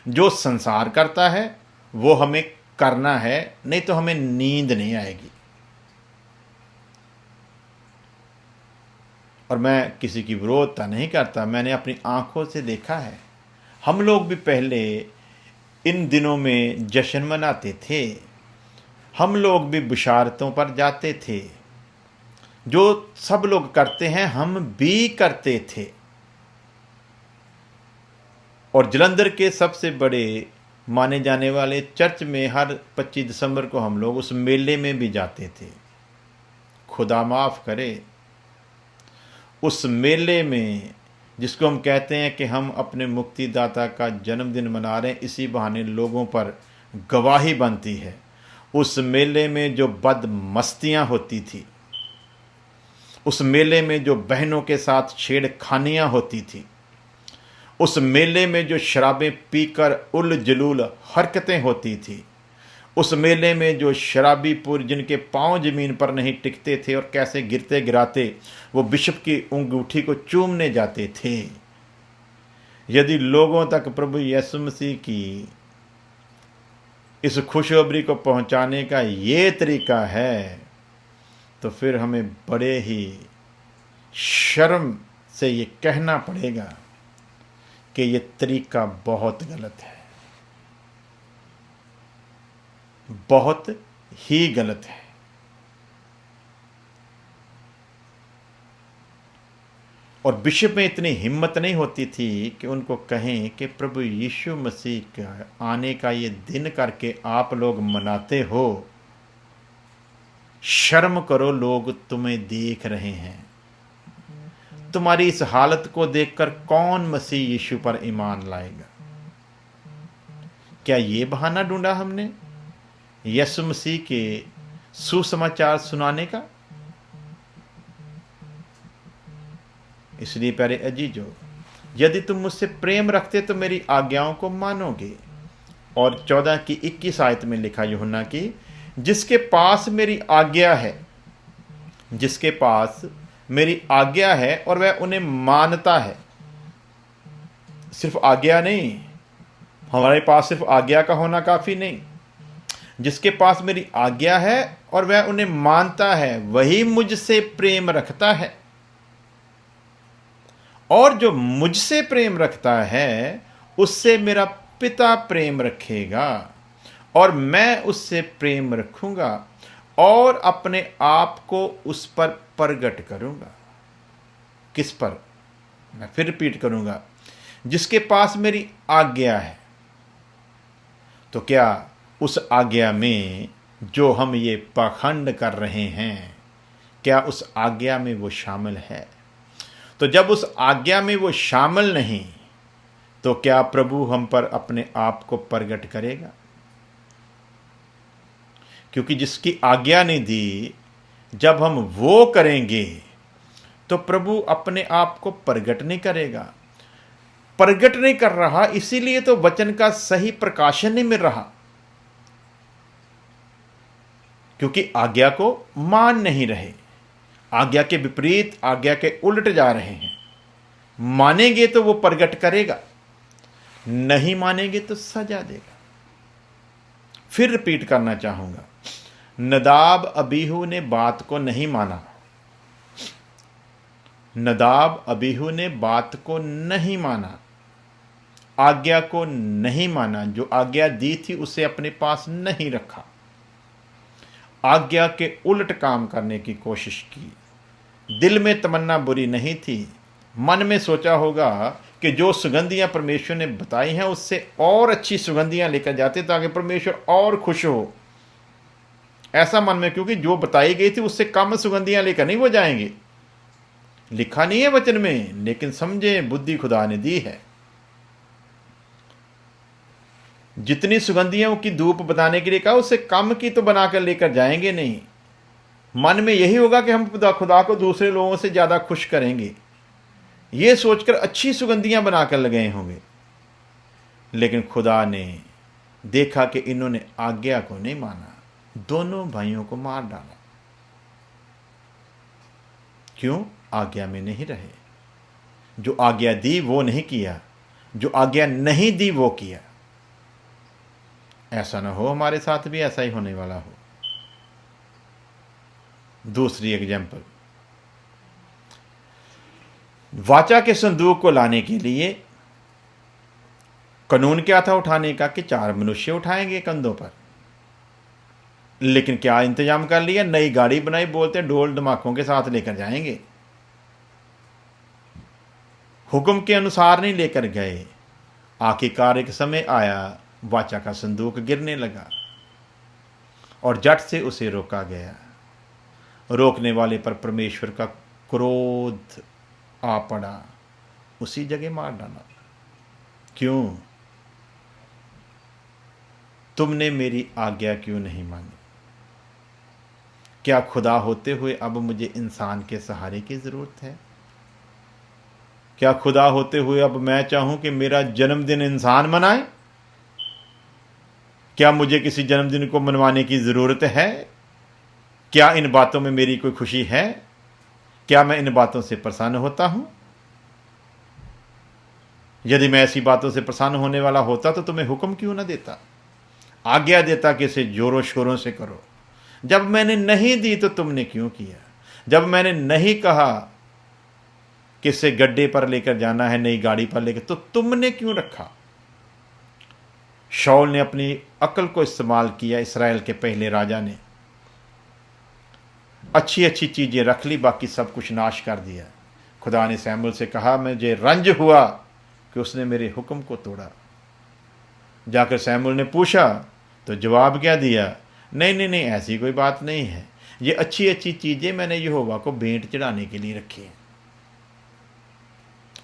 जो संसार करता है वो हमें करना है, नहीं तो हमें नींद नहीं आएगी। और मैं किसी की विरोधता नहीं करता, मैंने अपनी आंखों से देखा है। हम लोग भी पहले इन दिनों में जश्न मनाते थे, हम लोग भी बुशारतों पर जाते थे। जो सब लोग करते हैं हम भी करते थे। और जलंधर के सबसे बड़े माने जाने वाले चर्च में हर 25 दिसंबर को हम लोग उस मेले में भी जाते थे। खुदा माफ़ करे, उस मेले में जिसको हम कहते हैं कि हम अपने मुक्तिदाता का जन्मदिन मना रहे हैं, इसी बहाने लोगों पर गवाही बनती है। उस मेले में जो बदमस्तियाँ होती थी, उस मेले में जो बहनों के साथ छेड़खानियाँ होती थी, उस मेले में जो शराबें पीकर उल जलूल हरकतें होती थी, उस मेले में जो शराबी पुर जिनके पांव जमीन पर नहीं टिकते थे और कैसे गिरते गिराते वो बिशप की अंगूठी को चूमने जाते थे। यदि लोगों तक प्रभु यीशु मसीह की इस खुशखबरी को पहुंचाने का ये तरीका है, तो फिर हमें बड़े ही शर्म से ये कहना पड़ेगा कि ये तरीका बहुत गलत है, बहुत ही गलत है। और बिशप में इतनी हिम्मत नहीं होती थी कि उनको कहें कि प्रभु यीशु मसीह का आने का ये दिन करके आप लोग मनाते हो, शर्म करो, लोग तुम्हें देख रहे हैं। तुम्हारी इस हालत को देखकर कौन मसीह यीशु पर ईमान लाएगा? क्या ये बहाना ढूंढा हमने यीशु मसीह के सुसमाचार सुनाने का? इसलिए प्यारे अजीजों, यदि तुम मुझसे प्रेम रखते तो मेरी आज्ञाओं को मानोगे। और 14 की 21 आयत में लिखा यूहन्ना की, जिसके पास मेरी आज्ञा है, जिसके पास मेरी आज्ञा है और वह उन्हें मानता है। सिर्फ आज्ञा नहीं, हमारे पास सिर्फ आज्ञा का होना काफ़ी नहीं। जिसके पास मेरी आज्ञा है और वह उन्हें मानता है, वही मुझसे प्रेम रखता है। और जो मुझसे प्रेम रखता है उससे मेरा पिता प्रेम रखेगा, और मैं उससे प्रेम रखूंगा और अपने आप को उस पर प्रगट करूंगा। किस पर? मैं फिर रिपीट करूंगा, जिसके पास मेरी आज्ञा है। तो क्या उस आज्ञा में जो हम ये पाखंड कर रहे हैं, क्या उस आज्ञा में वो शामिल है? तो जब उस आज्ञा में वो शामिल नहीं, तो क्या प्रभु हम पर अपने आप को प्रगट करेगा? क्योंकि जिसकी आज्ञा नहीं दी, जब हम वो करेंगे तो प्रभु अपने आप को प्रगट नहीं करेगा। प्रगट नहीं कर रहा, इसीलिए तो वचन का सही प्रकाशन नहीं मिल रहा, क्योंकि आज्ञा को मान नहीं रहे, आज्ञा के विपरीत, आज्ञा के उल्ट जा रहे हैं। मानेंगे तो वो प्रगट करेगा, नहीं मानेंगे तो सजा देगा। फिर रिपीट करना चाहूंगा, नदाब अबीहू ने बात को नहीं माना, नदाब अबीहू ने बात को नहीं माना, आज्ञा को नहीं माना, जो आज्ञा दी थी उसे अपने पास नहीं रखा, आज्ञा के उल्ट काम करने की कोशिश की। दिल में तमन्ना बुरी नहीं थी, मन में सोचा होगा कि जो सुगंधियां परमेश्वर ने बताई हैं उससे और अच्छी सुगंधियां लेकर जाते ताकि परमेश्वर और खुश हो, ऐसा मन में, क्योंकि जो बताई गई थी उससे कम सुगंधियां लेकर नहीं वो जाएंगे। लिखा नहीं है वचन में, लेकिन समझे बुद्धि खुदा ने दी है। जितनी सुगंधियों की धूप बताने के लिए कहा, उससे कम की तो बनाकर लेकर जाएंगे नहीं। मन में यही होगा कि हम खुदा को दूसरे लोगों से ज्यादा खुश करेंगे, ये सोचकर अच्छी सुगंधियां बनाकर लगे होंगे। लेकिन खुदा ने देखा कि इन्होंने आज्ञा को नहीं माना, दोनों भाइयों को मार डाला। क्यों? आज्ञा में नहीं रहे। जो आज्ञा दी वो नहीं किया, जो आज्ञा नहीं दी वो किया। ऐसा ना हो हमारे साथ भी ऐसा ही होने वाला हो। दूसरी एग्जाम्पल, वाचा के संदूक को लाने के लिए कानून क्या था उठाने का कि 4 मनुष्य उठाएंगे कंधों पर, लेकिन क्या इंतजाम कर लिया, नई गाड़ी बनाई, बोलते ढोल धमाकों के साथ लेकर जाएंगे। हुक्म के अनुसार नहीं लेकर गए। आखिरकार एक समय आया, वाचा का संदूक गिरने लगा और झट से उसे रोका गया। रोकने वाले पर परमेश्वर का क्रोध आ पड़ा, उसी जगह मार डाला। क्यों? तुमने मेरी आज्ञा क्यों नहीं मानी? क्या खुदा होते हुए अब मुझे इंसान के सहारे की जरूरत है? क्या खुदा होते हुए अब मैं चाहूं कि मेरा जन्मदिन इंसान मनाए? क्या मुझे किसी जन्मदिन को मनवाने की जरूरत है? क्या इन बातों में मेरी कोई खुशी है? क्या मैं इन बातों से प्रसन्न होता हूं? यदि मैं ऐसी बातों से प्रसन्न होने वाला होता तो तुम्हें हुक्म क्यों ना देता, आज्ञा देता कि इसे जोरों शोरों से करो। जब मैंने नहीं दी तो तुमने क्यों किया? जब मैंने नहीं कहा कि इसे गड्ढे पर लेकर जाना है, नई गाड़ी पर लेकर, तो तुमने क्यों रखा? शाऊल ने अपनी अक्ल को इस्तेमाल किया, इस्राएल के पहले राजा ने अच्छी अच्छी चीजें रख ली, बाकी सब कुछ नाश कर दिया। खुदा ने सैमुअल से कहा, मुझे रंज हुआ कि उसने मेरे हुक्म को तोड़ा। जाकर सैमुअल ने पूछा तो जवाब क्या दिया? नहीं नहीं नहीं, ऐसी कोई बात नहीं है, ये अच्छी अच्छी चीजें मैंने यहोवा को भेंट चढ़ाने के लिए रखी हैं।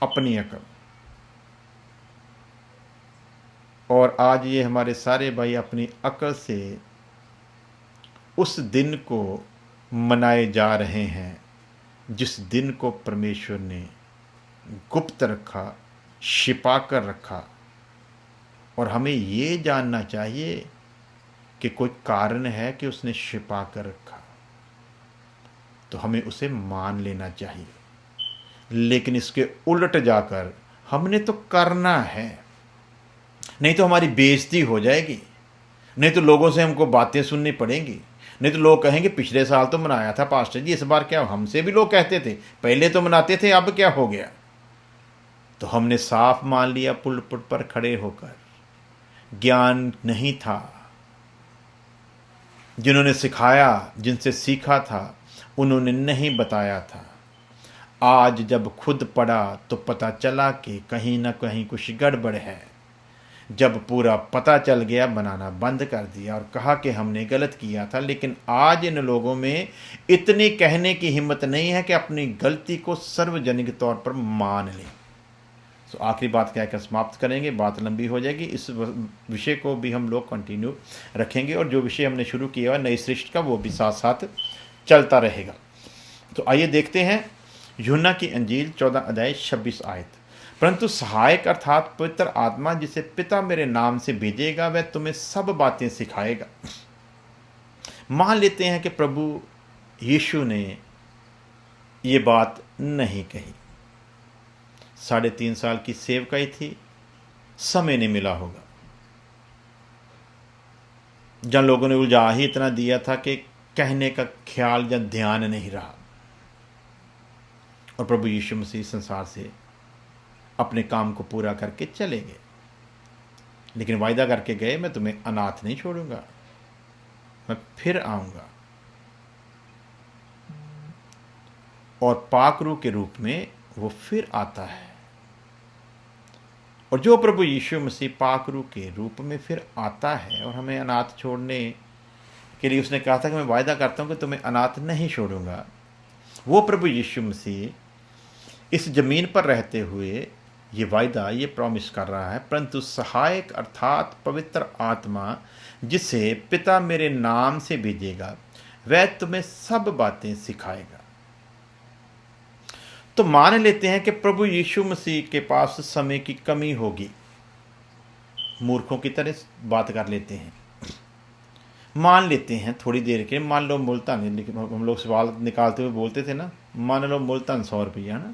अपनी अकल। और आज ये हमारे सारे भाई अपनी अकल से उस दिन को मनाए जा रहे हैं जिस दिन को परमेश्वर ने गुप्त रखा, छिपा कर रखा। और हमें ये जानना चाहिए कि कोई कारण है कि उसने छिपा कर रखा, तो हमें उसे मान लेना चाहिए। लेकिन इसके उलट जाकर हमने तो करना है, नहीं तो हमारी बेइज्जती हो जाएगी, नहीं तो लोगों से हमको बातें सुननी पड़ेंगी, नहीं तो लोग कहेंगे पिछले साल तो मनाया था पास्टर जी, इस बार क्या? हमसे भी लोग कहते थे पहले तो मनाते थे, अब क्या हो गया? तो हमने साफ मान लिया पुलपुट पर खड़े होकर, ज्ञान नहीं था। जिन्होंने सिखाया, जिनसे सीखा था, उन्होंने नहीं बताया था। आज जब खुद पढ़ा तो पता चला कि कहीं ना कहीं कुछ गड़बड़ है। जब पूरा पता चल गया बनाना बंद कर दिया और कहा कि हमने गलत किया था। लेकिन आज इन लोगों में इतनी कहने की हिम्मत नहीं है कि अपनी गलती को सार्वजनिक तौर पर मान लें। तो आखिरी बात कहकर समाप्त करेंगे, बात लंबी हो जाएगी। इस विषय को भी हम लोग कंटिन्यू रखेंगे और जो विषय हमने शुरू किया है नई सृष्टि का, वो भी साथ साथ चलता रहेगा। तो आइए देखते हैं यूहन्ना की अंजील 14 अध्याय 26 आयत। परंतु सहायक अर्थात पवित्र आत्मा जिसे पिता मेरे नाम से भेजेगा वह तुम्हें सब बातें सिखाएगा। मान लेते हैं कि प्रभु यीशु ने ये बात नहीं कही, 3.5 साल की सेवकाई थी, समय नहीं मिला होगा, जन लोगों ने उलझा ही इतना दिया था कि कहने का ख्याल या ध्यान नहीं रहा और प्रभु यीशु मसीह संसार से अपने काम को पूरा करके चले गए। लेकिन वायदा करके गए, मैं तुम्हें अनाथ नहीं छोड़ूंगा, मैं फिर आऊंगा और पाकरू के रूप में वो फिर आता है। और जो प्रभु यीशु मसीह पाकरू के रूप में फिर आता है और हमें अनाथ छोड़ने के लिए उसने कहा था कि मैं वायदा करता हूं कि तुम्हें अनाथ नहीं छोड़ूंगा, वो प्रभु यीशु मसीह इस जमीन पर रहते हुए ये वायदा, ये प्रॉमिस कर रहा है। परंतु सहायक अर्थात पवित्र आत्मा जिसे पिता मेरे नाम से भेजेगा वह तुम्हें सब बातें सिखाएगा। तो मान लेते हैं कि प्रभु यीशु मसीह के पास समय की कमी होगी, मूर्खों की तरह बात कर लेते हैं, मान लेते हैं थोड़ी देर के, मान लो मुल्तान, लेकिन हम लोग सवाल निकालते हुए बोलते थे ना, मान लो मुल्तान 100 रुपया ना,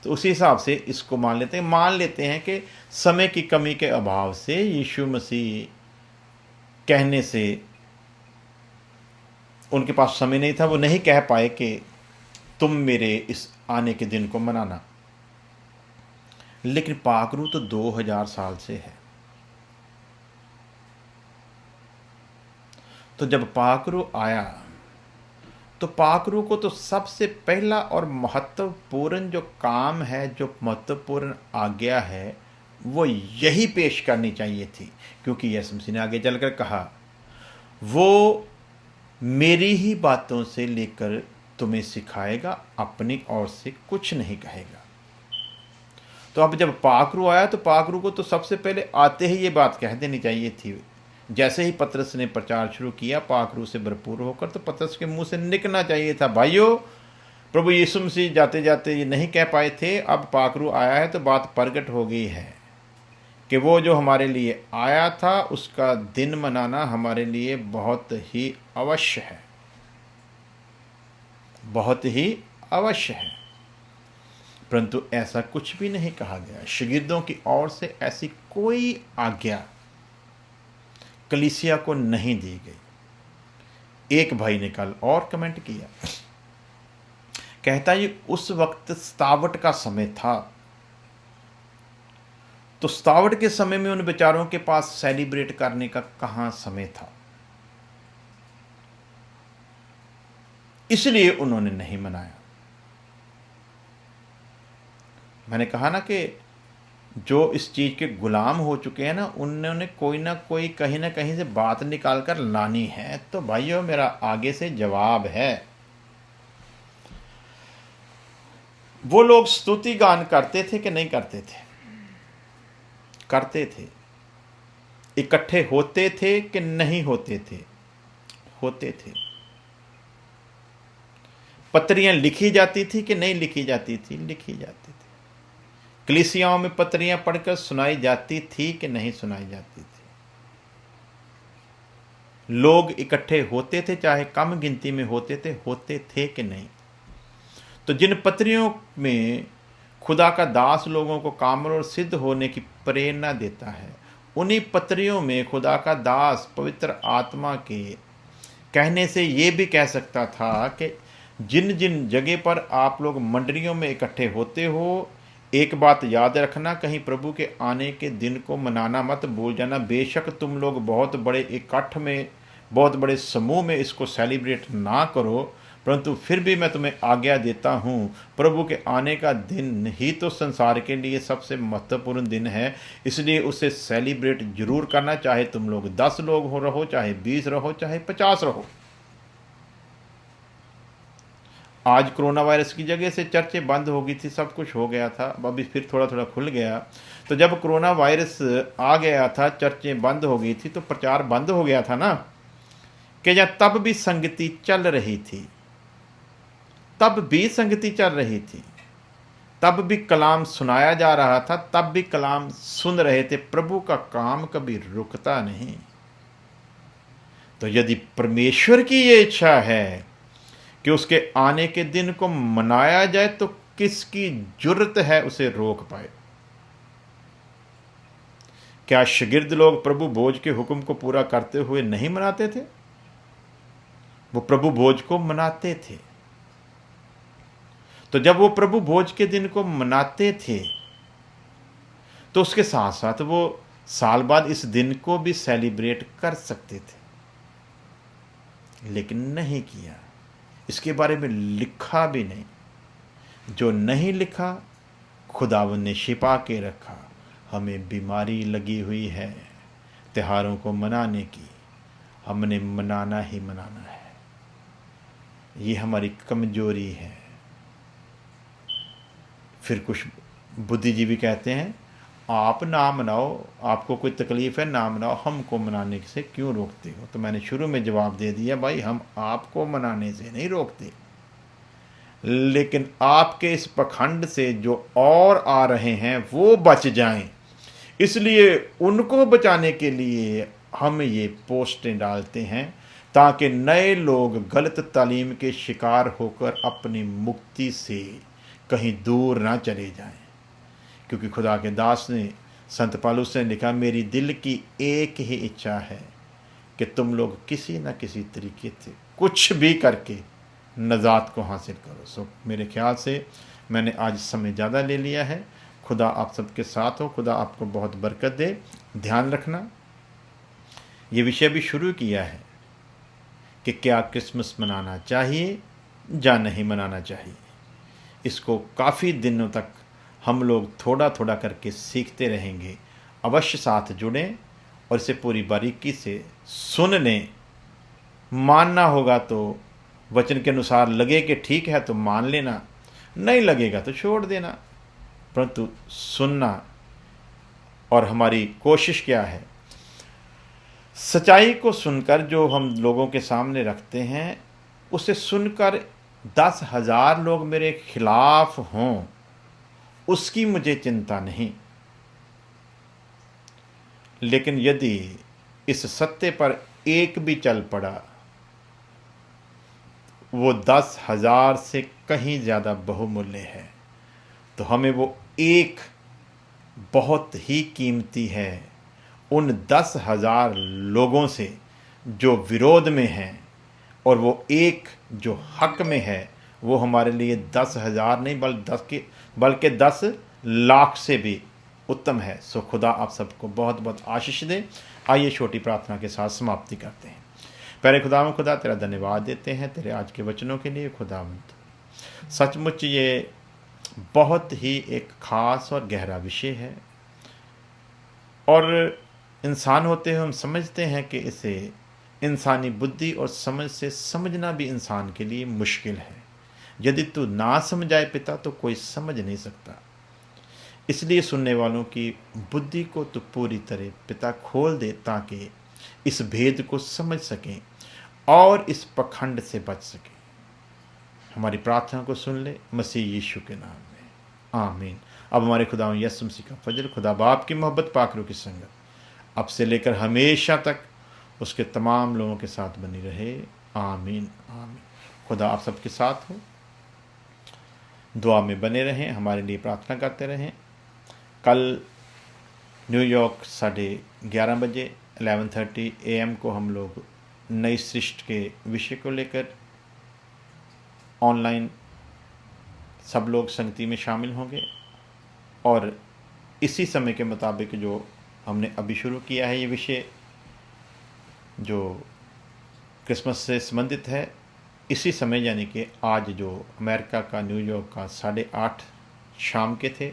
तो उसी हिसाब से इसको मान लेते हैं। मान लेते हैं कि समय की कमी के अभाव से यीशु मसीह कहने से उनके पास समय नहीं था, वो नहीं कह पाए कि तुम मेरे इस आने के दिन को मनाना। लेकिन पाकरू तो 2000 साल से है। तो जब पाकरू आया तो पाकरू को तो सबसे पहला और महत्वपूर्ण जो काम है, जो महत्वपूर्ण आज्ञा है, वो यही पेश करनी चाहिए थी, क्योंकि यीशु मसीह ने आगे चलकर कहा वो मेरी ही बातों से लेकर तुम्हें सिखाएगा, अपनी ओर से कुछ नहीं कहेगा। तो अब जब पाकरू आया तो पाकरू को तो सबसे पहले आते ही ये बात कह देनी चाहिए थी। जैसे ही पतरस ने प्रचार शुरू किया पाकरू से भरपूर होकर, तो पतरस के मुंह से निकलना चाहिए था, भाइयों प्रभु यीशु मसीह जाते जाते ये नहीं कह पाए थे, अब पाकरू आया है तो बात प्रकट हो गई है कि वो जो हमारे लिए आया था उसका दिन मनाना हमारे लिए बहुत ही अवश्य है, बहुत ही अवश्य है। परंतु ऐसा कुछ भी नहीं कहा गया। शागिर्दों की ओर से ऐसी कोई आज्ञा कलीसिया को नहीं दी गई। एक भाई ने कल और कमेंट किया, कहता ये उस वक्त सतावट का समय था, तो सतावट के समय में उन बेचारों के पास सेलिब्रेट करने का कहां समय था, इसलिए उन्होंने नहीं मनाया। मैंने कहा ना कि जो इस चीज के गुलाम हो चुके हैं ना, उन्होंने कोई ना कोई कहीं ना कहीं से बात निकाल कर लानी है। तो भाइयों मेरा आगे से जवाब है, वो लोग स्तुति गान करते थे कि नहीं करते थे? करते थे। इकट्ठे होते थे कि नहीं होते थे? होते थे। पत्रियां लिखी जाती थी कि नहीं लिखी जाती थी? लिखी जाती थी। कलीसियाओं में पत्रियां पढ़कर सुनाई जाती थी कि नहीं सुनाई जाती थी? लोग इकट्ठे होते थे, चाहे कम गिनती में होते थे कि नहीं? तो जिन पत्रियों में खुदा का दास लोगों को कामल और सिद्ध होने की प्रेरणा देता है, उन्हीं पत्रियों में खुदा का दास पवित्र आत्मा के कहने से ये भी कह सकता था कि जिन जिन जगह पर आप लोग मंडलियों में इकट्ठे होते हो, एक बात याद रखना, कहीं प्रभु के आने के दिन को मनाना मत भूल जाना। बेशक तुम लोग बहुत बड़े इकट्ठ में, बहुत बड़े समूह में इसको सेलिब्रेट ना करो, परंतु फिर भी मैं तुम्हें आज्ञा देता हूँ, प्रभु के आने का दिन ही तो संसार के लिए सबसे महत्वपूर्ण दिन है, इसलिए उसे सेलिब्रेट जरूर करना, चाहे तुम लोग 10 लोग हो रहो, चाहे 20 रहो, चाहे 50 रहो। आज कोरोना वायरस की जगह से चर्चें बंद हो गई थी, सब कुछ हो गया था, अब अभी फिर थोड़ा थोड़ा खुल गया। तो जब कोरोना वायरस आ गया था, चर्चें बंद हो गई थी, तो प्रचार बंद हो गया था ना, कि या तब भी संगति चल रही थी, तब भी संगति चल रही थी, तब भी कलाम सुनाया जा रहा था, तब भी कलाम सुन रहे थे। प्रभु का काम कभी रुकता नहीं। तो यदि परमेश्वर की ये इच्छा है कि उसके आने के दिन को मनाया जाए, तो किसकी जुर्रत है उसे रोक पाए? क्या शागिर्द लोग प्रभु भोज के हुक्म को पूरा करते हुए नहीं मनाते थे? वो प्रभु भोज को मनाते थे। तो जब वो प्रभु भोज के दिन को मनाते थे, तो उसके साथ साथ वो साल बाद इस दिन को भी सेलिब्रेट कर सकते थे, लेकिन नहीं किया। इसके बारे में लिखा भी नहीं। जो नहीं लिखा, खुदावंद ने छिपा के रखा। हमें बीमारी लगी हुई है त्योहारों को मनाने की, हमने मनाना ही मनाना है। ये हमारी कमजोरी है। फिर कुछ बुद्धिजीवी कहते हैं, आप ना मनाओ, आपको कोई तकलीफ़ है ना मनाओ, हमको मनाने से क्यों रोकते हो? तो मैंने शुरू में जवाब दे दिया, भाई हम आपको मनाने से नहीं रोकते, लेकिन आपके इस पखंड से जो और आ रहे हैं वो बच जाएं, इसलिए उनको बचाने के लिए हम ये पोस्टें डालते हैं, ताकि नए लोग गलत तालीम के शिकार होकर अपनी मुक्ति से कहीं दूर ना चले जाएं। क्योंकि खुदा के दास ने, संत पौलुस ने लिखा, मेरी दिल की एक ही इच्छा है कि तुम लोग किसी न किसी तरीके से कुछ भी करके नजात को हासिल करो। सो मेरे ख्याल से मैंने आज समय ज़्यादा ले लिया है। खुदा आप सबके साथ हो, खुदा आपको बहुत बरकत दे। ध्यान रखना, ये विषय भी शुरू किया है कि क्या क्रिसमस मनाना चाहिए या नहीं मनाना चाहिए। इसको काफ़ी दिनों तक हम लोग थोड़ा थोड़ा करके सीखते रहेंगे। अवश्य साथ जुड़ें और इसे पूरी बारीकी से सुन लें। मानना होगा तो वचन के अनुसार लगे कि ठीक है तो मान लेना, नहीं लगेगा तो छोड़ देना, परंतु सुनना। और हमारी कोशिश क्या है, सच्चाई को सुनकर जो हम लोगों के सामने रखते हैं, उसे सुनकर 10,000 लोग मेरे खिलाफ हों, उसकी मुझे चिंता नहीं। लेकिन यदि इस सत्य पर एक भी चल पड़ा, वो 10,000 से कहीं ज़्यादा बहुमूल्य है। तो हमें वो एक बहुत ही कीमती है। उन 10,000 लोगों से जो विरोध में हैं, और वो एक जो हक में है, वो हमारे लिए 10,000 नहीं बल्कि 10 लाख से भी उत्तम है। सो खुदा आप सबको बहुत बहुत आशीष दे। आइए छोटी प्रार्थना के साथ समाप्ति करते हैं। पहले खुदा तेरा धन्यवाद देते हैं तेरे आज के वचनों के लिए। खुदावंद, सचमुच ये बहुत ही एक ख़ास और गहरा विषय है, और इंसान होते हुए हम समझते हैं कि इसे इंसानी बुद्धि और समझ से समझना भी इंसान के लिए मुश्किल है। यदि तू ना समझाए पिता, तो कोई समझ नहीं सकता। इसलिए सुनने वालों की बुद्धि को तू पूरी तरह पिता खोल दे, ताकि इस भेद को समझ सकें और इस पखंड से बच सकें। हमारी प्रार्थना को सुन ले मसीह यीशु के नाम में, आमीन। अब हमारे खुदा यीशु मसीह का फजल, खुदा बाप की मोहब्बत, पाकरों की संगत अब से लेकर हमेशा तक उसके तमाम लोगों के साथ बनी रहे, आमीन आमीन। खुदा आप सबके साथ हो। दुआ में बने रहें, हमारे लिए प्रार्थना करते रहें। कल न्यूयॉर्क 11:30 बजे 11:30 AM को हम लोग नई सृष्टि के विषय को लेकर ऑनलाइन सब लोग संगति में शामिल होंगे, और इसी समय के मुताबिक जो हमने अभी शुरू किया है, ये विषय जो क्रिसमस से संबंधित है, इसी समय यानी कि आज जो अमेरिका का न्यूयॉर्क का 8:30 शाम के थे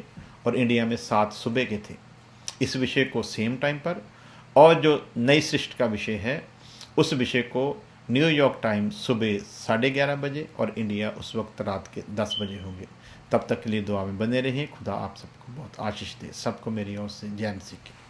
और इंडिया में 7 सुबह के थे, इस विषय को सेम टाइम पर, और जो नई सृष्टि का विषय है उस विषय को न्यूयॉर्क टाइम सुबह 11:30 बजे और इंडिया उस वक्त रात के 10 बजे होंगे। तब तक के लिए दुआ में बने रहिए। खुदा आप सबको बहुत आशीष दे। सबको मेरी ओर से जय मसीह की।